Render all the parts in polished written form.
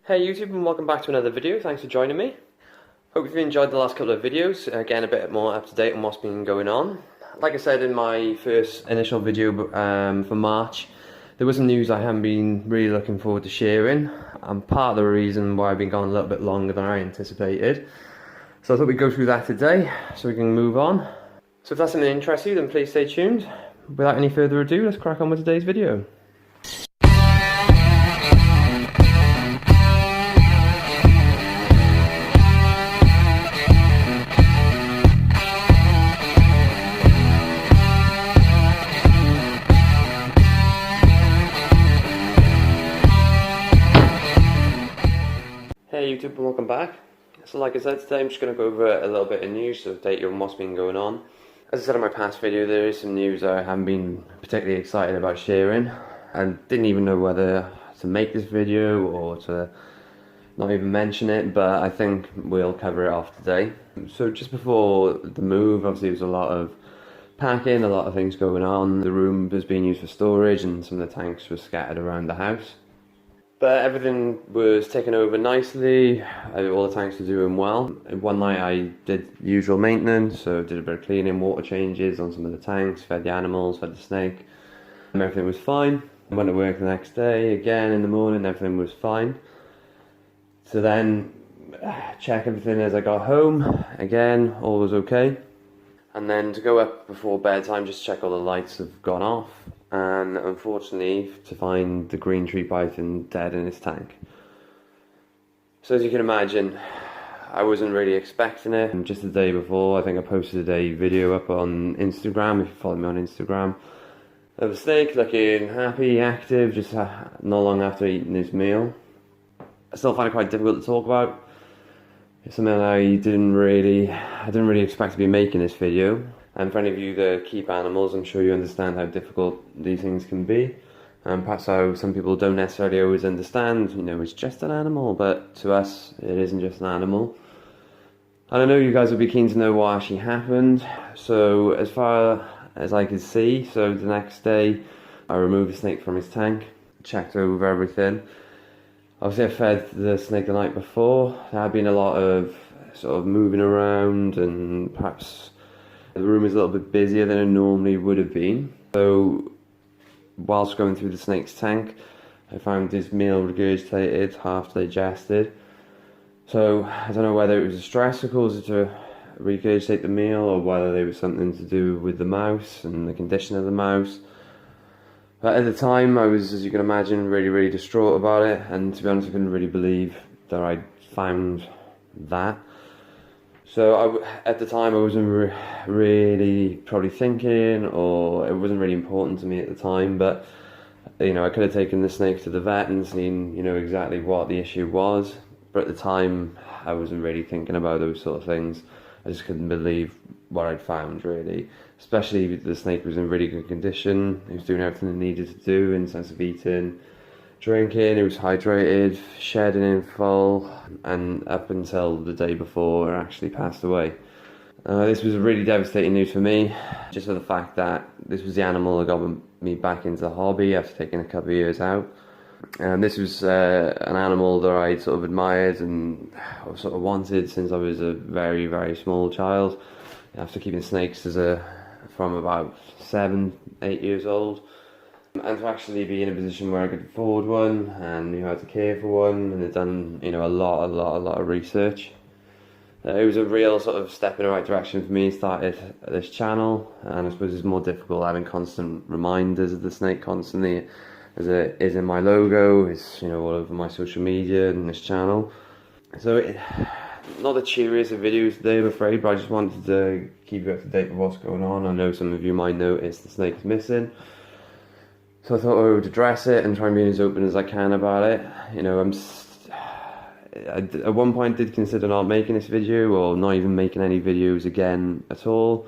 Hey YouTube, and welcome back to another video. Thanks for joining me. Hope you've enjoyed the last couple of videos. Again, a bit more up to date on what's been going on. Like I said in my first initial video for March, there was some news I haven't been really looking forward to sharing, and part of the reason why I've been gone a little bit longer than I anticipated. So I thought we'd go through that today so we can move on. So if that's something that interests you, then please stay tuned. Without any further ado, let's crack on with today's video. Hey YouTube, and welcome back. So like I said, today I'm just going to go over a little bit of news to update you on what's been going on. As I said in my past video, there is some news I haven't been particularly excited about sharing, and didn't even know whether to make this video or to not even mention it, but I think we'll cover it off today. So just before the move, obviously there was a lot of packing, a lot of things going on. The room was being used for storage and some of the tanks were scattered around the house. But everything was taken over nicely, all the tanks were doing well. One night I did usual maintenance, so did a bit of cleaning, water changes on some of the tanks, fed the animals, fed the snake, and everything was fine. I went to work the next day, again in the morning, everything was fine. So then, check everything as I got home, again, all was okay. And then to go up before bedtime, just check all the lights have gone off. And unfortunately to find the green tree python dead in its tank. So as you can imagine, I wasn't really expecting it. And just the day before, I think I posted a video up on Instagram, if you follow me on Instagram, of a snake looking happy, active, just not long after eating his meal. I still find it quite difficult to talk about. It's something I didn't really expect to be making this video. And for any of you that keep animals, I'm sure you understand how difficult these things can be. And perhaps how some people don't necessarily always understand, you know, it's just an animal, but to us, it isn't just an animal. And I know you guys will be keen to know what actually happened. So as far as I could see, so the next day, I removed the snake from his tank, checked over everything. Obviously I fed the snake the night before. There had been a lot of sort of moving around, and perhaps the room is a little bit busier than it normally would have been. So whilst going through the snake's tank, I found his meal regurgitated, half digested. So I don't know whether it was the stress that caused it to regurgitate the meal, or whether there was something to do with the mouse and the condition of the mouse. But at the time I was, as you can imagine, really distraught about it, and to be honest I couldn't really believe that I'd found that. So at the time I wasn't really probably thinking, or it wasn't really important to me at the time, but you know, I could have taken the snake to the vet and seen, you know, exactly what the issue was, but at the time I wasn't really thinking about those sort of things. I just couldn't believe what I'd found, really, especially the snake was in really good condition. He was doing everything it needed to do in sense of eating, drinking, it was hydrated, shedding in full, and up until the day before it actually passed away. This was really devastating news for me, just for the fact that this was the animal that got me back into the hobby after taking a couple of years out. And this was an animal that I sort of admired and sort of wanted since I was a very small child, after keeping snakes from about 7-8 years old. And to actually be in a position where I could afford one and knew how to care for one, and had done, you know, a lot of research. It was a real sort of step in the right direction for me. Started this channel, and I suppose it's more difficult having constant reminders of the snake constantly, as it is in my logo. It's, you know, all over my social media and this channel. So not the cheeriest of videos today, I'm afraid, but I just wanted to keep you up to date with what's going on. I know some of you might notice the snake's missing. So I thought I would address it and try and be as open as I can about it. You know, at one point I did consider not making this video, or not even making any videos again at all.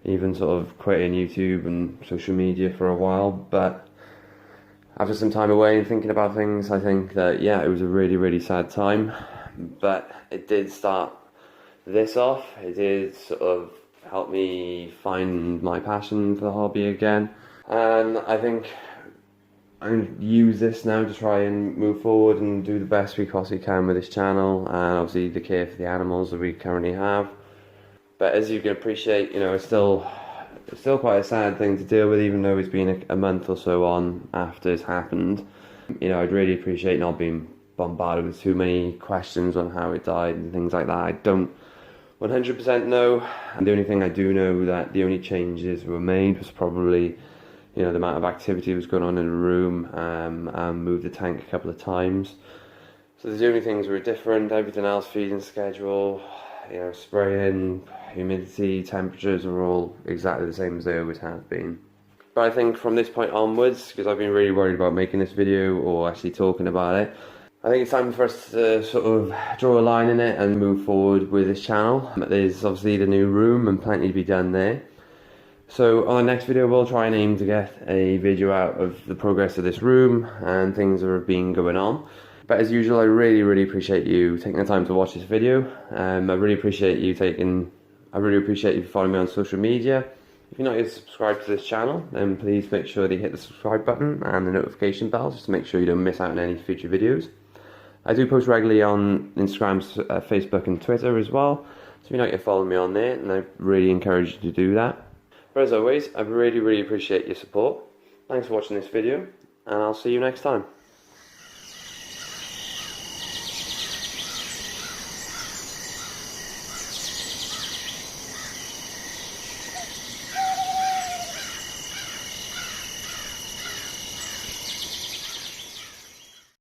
Even sort of quitting YouTube and social media for a while. But after some time away and thinking about things, I think that, yeah, it was a really sad time. But it did start this off. It did sort of help me find my passion for the hobby again. And I think I'm use this now to try and move forward and do the best we possibly can with this channel, and obviously the care for the animals that we currently have. But as you can appreciate, you know, it's still quite a sad thing to deal with, even though it's been a month or so on after it's happened. You know, I'd really appreciate not being bombarded with too many questions on how it died and things like that. I don't 100% know, and the only thing I do know that the only changes were made was probably, you know, the amount of activity that was going on in the room, and moved the tank a couple of times. So the only things were different. Everything else, feeding schedule, you know, spraying, humidity, temperatures are all exactly the same as they always have been. But I think from this point onwards, because I've been really worried about making this video or actually talking about it, I think it's time for us to sort of draw a line in it and move forward with this channel. There's obviously the new room and plenty to be done there. So on the next video we'll try and aim to get a video out of the progress of this room and things that have been going on. But as usual, I really appreciate you taking the time to watch this video. I really appreciate you following me on social media. If you're not yet subscribed to this channel, then please make sure that you hit the subscribe button and the notification bell just to make sure you don't miss out on any future videos. I do post regularly on Instagram, Facebook and Twitter as well, so if you're not yet following me on there, and I really encourage you to do that. But as always, I really appreciate your support. Thanks for watching this video, and I'll see you next time.